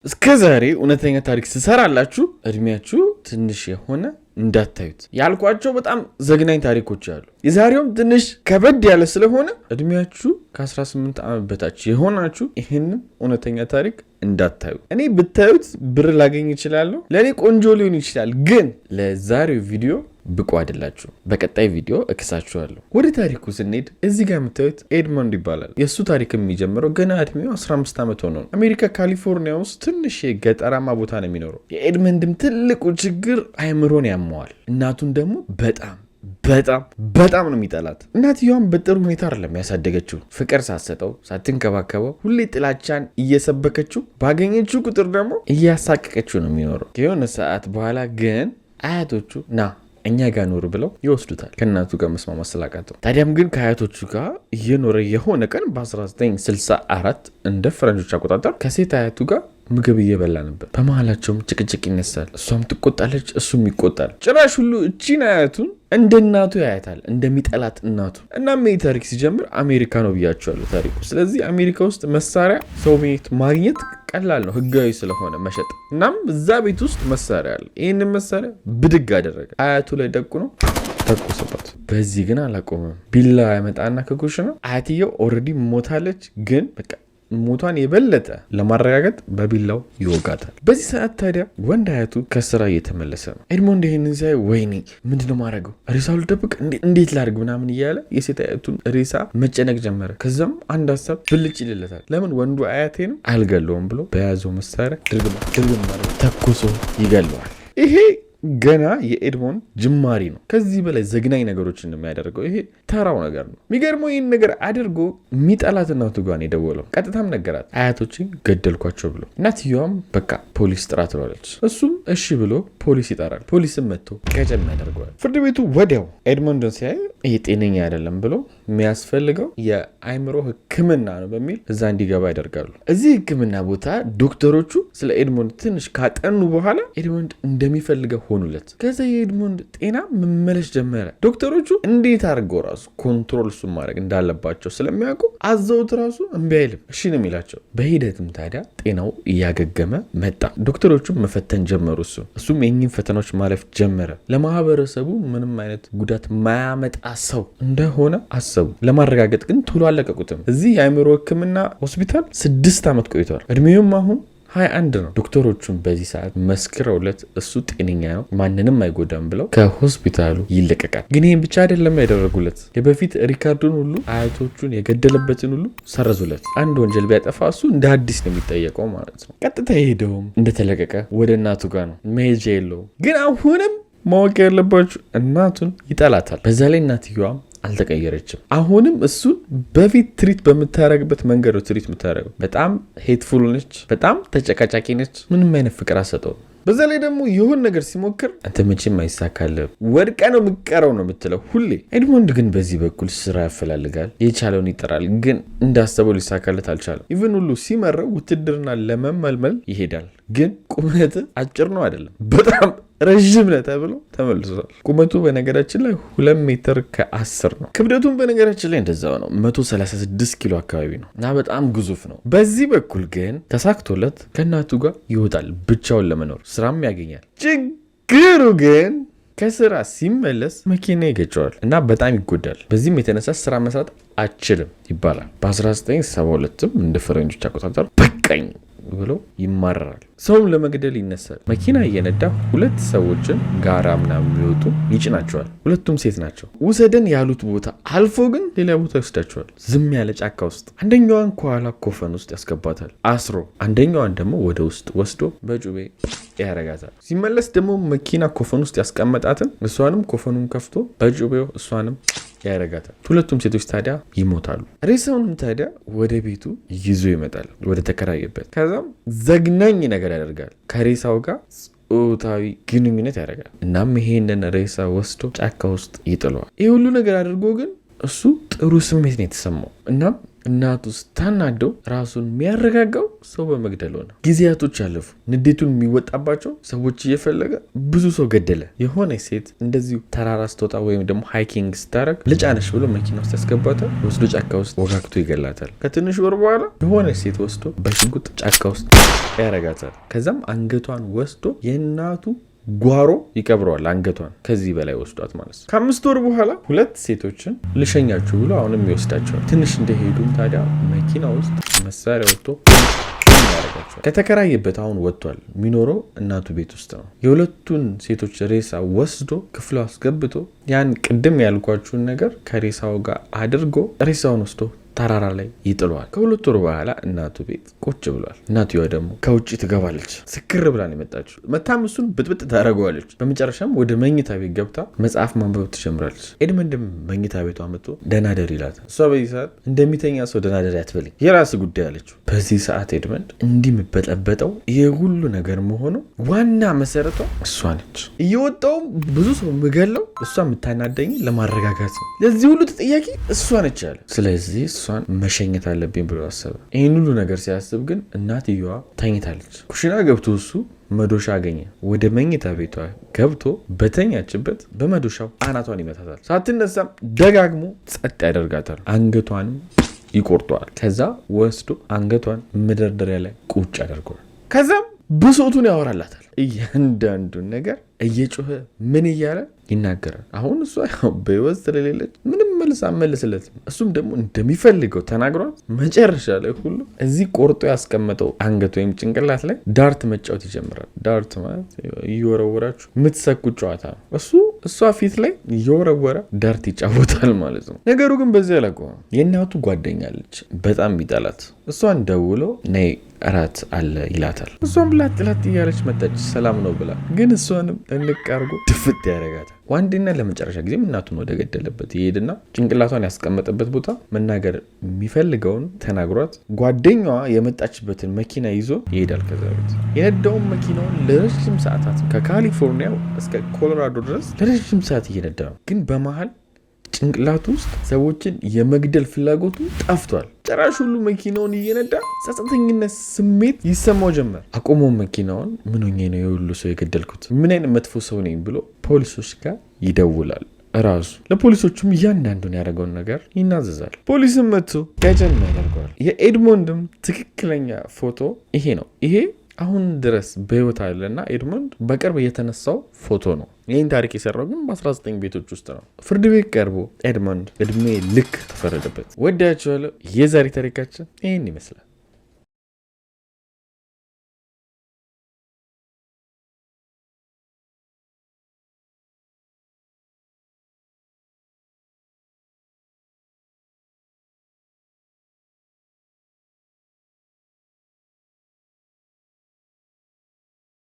እስከዛሬ እውነተኛ ታሪክ ስሰራላችሁ እድሜያችሁ ትንሽ የሆነ እንዳታዩት ያልኳቸው በጣም ዘግናኝ ታሪኮች አሉ። የዛሬውም ትንሽ ከበድ ያለ ስለሆነ እድሜያችሁ ከ18 ዓመት በታች የሆናችሁ ይህንን እውነተኛ ታሪክ እንዳታዩ። እኔ ብታዩት ብር ላገኝ ይችላለሁ፣ ለእኔ ቆንጆ ሊሆን ይችላል፣ ግን ለዛሬው ቪዲዮ ብቁ አይደላችሁ። በቀጣይ ቪዲዮ እክሳችኋለሁ። ወደ ታሪኩ ስንሄድ እዚህ ጋር የምታዩት ኤድሞንድ ይባላል። የእሱ ታሪክ የሚጀምረው ገና እድሜው 15 ዓመት ሆኖ ነው። አሜሪካ ካሊፎርኒያ ውስጥ ትንሽ ገጠራማ ቦታ ነው የሚኖረው። የኤድመንድም ትልቁ ችግር አይምሮን ያመዋል። እናቱን ደግሞ በጣም ነው የሚጠላት። እናትየዋም በጥሩ ሁኔታ አይደለም ያሳደገችው። ፍቅር ሳትሰጠው፣ ሳትንከባከበው፣ ሁሌ ጥላቻን እየሰበከችው፣ ባገኘችው ቁጥር ደግሞ እያሳቀቀችው ነው የሚኖረው። ከሆነ ሰዓት በኋላ ግን አያቶቹ እኛ ጋር ኖር ብለው ይወስዱታል፣ ከእናቱ ጋር መስማማት ስላቃተው። ታዲያም ግን ከአያቶቹ ጋር እየኖረ የሆነ ቀን በ1964 እንደ ፈረንጆች አቆጣጠር ከሴት አያቱ ጋር ምግብ እየበላ ነበር። በመሀላቸውም ጭቅጭቅ ይነሳል። እሷም ትቆጣለች፣ እሱም ይቆጣል። ጭራሽ ሁሉ እቺን አያቱን እንደ እናቱ ያያታል፣ እንደሚጠላት እናቱ። እናም ይህ ታሪክ ሲጀምር አሜሪካ ነው ብያቸዋለሁ ታሪኩ። ስለዚህ አሜሪካ ውስጥ መሳሪያ ሰው ቤት ማግኘት ቀላል ነው፣ ህጋዊ ስለሆነ መሸጥ። እናም እዛ ቤት ውስጥ መሳሪያ አለ። ይህንን መሳሪያ ብድግ አደረገ፣ አያቱ ላይ ደቁኖ ተኮሰባት። በዚህ ግን አላቆመም። ቢላ ያመጣና ከኩሽና አያትየው ኦልሬዲ ሞታለች፣ ግን በቃ ሞቷን የበለጠ ለማረጋገጥ በቢላው ይወጋታል። በዚህ ሰዓት ታዲያ ወንድ አያቱ ከስራ እየተመለሰ ነው። ኤድሞንድ ይህንን ሲያይ ወይኔ ምንድነው ማድረገው? ሬሳው ልደብቅ እንዴት ላድርግ ምናምን እያለ የሴት አያቱን ሬሳ መጨነቅ ጀመረ። ከዛም አንድ ሀሳብ ብልጭ ይልለታል። ለምን ወንዱ አያቴ ነው አልገለውም ብሎ በያዘው መሳሪያ ድርግም ተኩሶ ይገለዋል። ይሄ ገና የኤድሞንድ ጅማሪ ነው። ከዚህ በላይ ዘግናኝ ነገሮች እንደሚያደርገው ይሄ ተራው ነገር ነው። የሚገርመው ይህን ነገር አድርጎ የሚጠላት እናቱ ጋር ነው የደወለው። ቀጥታም ነገራት፣ አያቶችን ገደልኳቸው ብሎ። እናትየዋም በቃ ፖሊስ ጥራ ትለዋለች። እሱም እሺ ብሎ ፖሊስ ይጠራል። ፖሊስም መጥቶ ቀጨም ያደርገዋል። ፍርድ ቤቱ ወዲያው ኤድሞንድን ሲያይ ይሄ ጤነኛ አይደለም ብሎ የሚያስፈልገው የአይምሮ ሕክምና ነው በሚል እዛ እንዲገባ ያደርጋሉ። እዚህ ሕክምና ቦታ ዶክተሮቹ ስለ ኤድሞንድ ትንሽ ካጠኑ በኋላ ኤድሞንድ እንደሚፈልገው ሆኑለት። ከዛ የኤድሞንድ ጤና መመለስ ጀመረ። ዶክተሮቹ እንዴት አድርገው ራሱ ኮንትሮል እሱን ማድረግ እንዳለባቸው ስለሚያውቁ አዘውት ራሱ እምቢ አይልም፣ እሺ ነው የሚላቸው። በሂደትም ታዲያ ጤናው እያገገመ መጣ። ዶክተሮቹም መፈተን ጀመሩ። እሱም የኝን ፈተናዎች ማለፍ ጀመረ። ለማህበረሰቡ ምንም አይነት ጉዳት ማያመጣ ሰው እንደሆነ አሰቡ። ለማረጋገጥ ግን ቶሎ አለቀቁትም። እዚህ የአእምሮ ህክምና ሆስፒታል 6 ዓመት ቆይቷል። እድሜውም አሁን 21 ነው። ዶክተሮቹም በዚህ ሰዓት መስክረውለት እሱ ጤነኛ ነው፣ ማንንም አይጎዳም ብለው ከሆስፒታሉ ይለቀቃል። ግን ይህም ብቻ አይደለም ያደረጉለት። የበፊት ሪካርዱን ሁሉ አያቶቹን የገደለበትን ሁሉ ሰረዙለት። አንድ ወንጀል ቢያጠፋ እሱ እንደ አዲስ ነው የሚጠየቀው ማለት ነው። ቀጥታ የሄደውም እንደተለቀቀ ወደ እናቱ ጋር ነው። መሄጃ የለውም። ግን አሁንም ማወቅ ያለባችሁ እናቱን ይጠላታል። በዛ ላይ እናትየዋም አልተቀየረችም። አሁንም እሱን በፊት ትሪት በምታረግበት መንገድ ነው ትሪት የምታረገው። በጣም ሄትፉል ነች፣ በጣም ተጨቃጫቂ ነች። ምንም አይነት ፍቅር አሰጠውም። በዛ ላይ ደግሞ የሆን ነገር ሲሞክር አንተ መቼም አይሳካልህም፣ ወድቀ ነው የምትቀረው ነው የምትለው ሁሌ። ኤድሞንድ ግን በዚህ በኩል ስራ ያፈላልጋል፣ የቻለውን ይጠራል፣ ግን እንዳሰበው ሊሳካለት አልቻለም። ኢቨን ሁሉ ሲመረው ውትድርና ለመመልመል ይሄዳል። ግን ቁመት አጭር ነው አይደለም፣ በጣም ረዥም ነህ ተብሎ ተመልሷል። ቁመቱ በነገራችን ላይ 2 ሜትር ከ10 ነው። ክብደቱም በነገራችን ላይ እንደዛው ነው፣ 136 ኪሎ አካባቢ ነው እና በጣም ግዙፍ ነው። በዚህ በኩል ግን ተሳክቶለት ከእናቱ ጋር ይወጣል፣ ብቻውን ለመኖር ስራም ያገኛል። ችግሩ ግን ከስራ ሲመለስ መኪና ይገጨዋል እና በጣም ይጎዳል። በዚህም የተነሳ ስራ መስራት አችልም ይባላል። በ1972ም እንደ ፈረንጆች አቆጣጠር በቃኝ ብሎ ይማረራል። ሰውም ለመግደል ይነሳል። መኪና እየነዳ 2 ሰዎችን ጋራ ምናምን የሚወጡ ይጭናቸዋል። ሁለቱም ሴት ናቸው። ውሰደን ያሉት ቦታ አልፎ ግን ሌላ ቦታ ይወስዳቸዋል፣ ዝም ያለ ጫካ ውስጥ። አንደኛዋን ከኋላ ኮፈን ውስጥ ያስገባታል አስሮ፣ አንደኛዋን ደግሞ ወደ ውስጥ ወስዶ በጩቤ ያረጋታል። ሲመለስ ደግሞ መኪና ኮፈን ውስጥ ያስቀመጣትን እሷንም ኮፈኑን ከፍቶ በጩቤው እሷንም ያረጋታል። ሁለቱም ሴቶች ታዲያ ይሞታሉ። ሬሳውንም ታዲያ ወደ ቤቱ ይዞ ይመጣል፣ ወደ ተከራየበት። ከዛም ዘግናኝ ነገር ያደርጋል። ከሬሳው ጋር ጾታዊ ግንኙነት ያደርጋል። እናም ይሄንን ሬሳ ወስዶ ጫካ ውስጥ ይጥለዋል። ይህ ሁሉ ነገር አድርጎ ግን እሱ ጥሩ ስሜት ነው የተሰማው። እናም እናቱ ስታናደው ራሱን የሚያረጋጋው ሰው በመግደል ሆነ። ጊዜያቶች አለፉ። ንዴቱን የሚወጣባቸው ሰዎች እየፈለገ ብዙ ሰው ገደለ። የሆነ ሴት እንደዚሁ ተራራ ስትወጣ ወይም ደግሞ ሃይኪንግ ስታረግ ልጫነሽ ብሎ መኪና ውስጥ ያስገባታል። ወስዶ ጫካ ውስጥ ወጋግቶ ይገላታል። ከትንሽ ወር በኋላ የሆነ ሴት ወስዶ በሽጉጥ ጫካ ውስጥ ያረጋታል። ከዛም አንገቷን ወስዶ የእናቱ ጓሮ ይቀብረዋል። አንገቷን ከዚህ በላይ ወስዷት ማለት ነው። ከ5 ወር በኋላ 2 ሴቶችን ልሸኛችሁ ብሎ አሁንም ይወስዳቸዋል። ትንሽ እንደሄዱም ታዲያ መኪና ውስጥ መሳሪያ ወጥቶ ያደርጋቸዋል። ከተከራየበት አሁን ወጥቷል። የሚኖረው እናቱ ቤት ውስጥ ነው። የሁለቱን ሴቶች ሬሳ ወስዶ ክፍሉ አስገብቶ ያን ቅድም ያልኳችሁን ነገር ከሬሳው ጋር አድርጎ ሬሳውን ወስዶ ተራራ ላይ ይጥለዋል። ከ2 ወር በኋላ እናቱ ቤት ቁጭ ብሏል። እናትየዋ ደግሞ ከውጭ ትገባለች። ስክር ብላ ነው የመጣችው። መታም እሱን ብጥብጥ ታደርገዋለች። በመጨረሻም ወደ መኝታ ቤት ገብታ መጽሐፍ ማንበብ ትጀምራለች። ኤድመንድም መኝታ ቤቷ መጥቶ ደናደር ይላታል። እሷ በዚህ ሰዓት እንደሚተኛ ሰው ደናደር አትበልኝ፣ የራስ ጉዳይ አለችው። በዚህ ሰዓት ኤድመንድ እንዲህ የምበጠበጠው ይህ ሁሉ ነገር መሆኑ ዋና መሰረቷ እሷ ነች። እየወጣውም ብዙ ሰው የምገለው እሷ የምታናደኝ ለማረጋጋት ነው። ለዚህ ሁሉ ተጠያቂ እሷ ነች ያለ። ስለዚህ እሷን መሸኘት አለብኝ ብሎ አሰበ። ይህን ሁሉ ነገር ሲያስብ ግን እናትየዋ ተኝታለች። ኩሽና ገብቶ እሱ መዶሻ አገኘ። ወደ መኝታ ቤቷ ገብቶ በተኛችበት በመዶሻው አናቷን ይመታታል። ሳትነሳም ደጋግሞ ጸጥ ያደርጋታል። አንገቷንም ይቆርጠዋል። ከዛ ወስዶ አንገቷን መደርደሪያ ላይ ቁጭ ያደርገዋል። ከዛም ብሶቱን ያወራላታል። እያንዳንዱን ነገር እየጮኸ ምን እያለ ይናገራል። አሁን እሷ በህይወት ስለሌለች ምንም መልስ አመልስለትም። እሱም ደግሞ እንደሚፈልገው ተናግሯል። መጨረሻ ላይ ሁሉ እዚህ ቆርጦ ያስቀመጠው አንገት ወይም ጭንቅላት ላይ ዳርት መጫወት ይጀምራል። ዳርት ማለት እየወረወራችሁ የምትሰኩት ጨዋታ ነው። እሷ ፊት ላይ እየወረወረ ዳርት ይጫወታል ማለት ነው። ነገሩ ግን በዚህ ያለቀው የእናቱ ጓደኛለች በጣም ቢጠላት። እሷን ደውሎ ነይ እራት አለ ይላታል። እሷም ላጥላት እያለች መጣች ሰላም ነው ብላ። ግን እሷንም እንቃርጎ ድፍት ያደርጋታል። ዋንዴና ለመጨረሻ ጊዜም እናቱን ወደ ገደለበት ይሄድና ጭንቅላቷን ያስቀመጠበት ቦታ መናገር የሚፈልገውን ተናግሯት ጓደኛዋ የመጣችበትን መኪና ይዞ ይሄዳል። ከዛ ቤት የነዳውን መኪናውን ለረጅም ሰዓታት ከካሊፎርኒያ እስከ ኮሎራዶ ድረስ ለረጅም ሰዓት እየነዳ ነው። ግን በመሀል ጭንቅላቱ ውስጥ ሰዎችን የመግደል ፍላጎቱ ጠፍቷል። ጭራሽ ሁሉ መኪናውን እየነዳ ጸጸተኝነት ስሜት ይሰማው ጀመር። አቆሞ መኪናውን ምን ሆኜ ነው የሁሉ ሰው የገደልኩት? ምን አይነት መጥፎ ሰው ነኝ ብሎ ፖሊሶች ጋር ይደውላል። ራሱ ለፖሊሶቹም እያንዳንዱን ያደረገውን ነገር ይናዘዛል። ፖሊስም መጥቶ ገጀን ያደርገዋል። የኤድሞንድም ትክክለኛ ፎቶ ይሄ ነው። ይሄ አሁን ድረስ በህይወት አለና ኤድሞንድ በቅርብ የተነሳው ፎቶ ነው። ይህን ታሪክ የሰራው ግን በ19 ቤቶች ውስጥ ነው። ፍርድ ቤት ቀርቦ ኤድሞንድ እድሜ ልክ ተፈረደበት። ወዳችኋለሁ። የዛሬ ታሪካችን ይህን ይመስላል።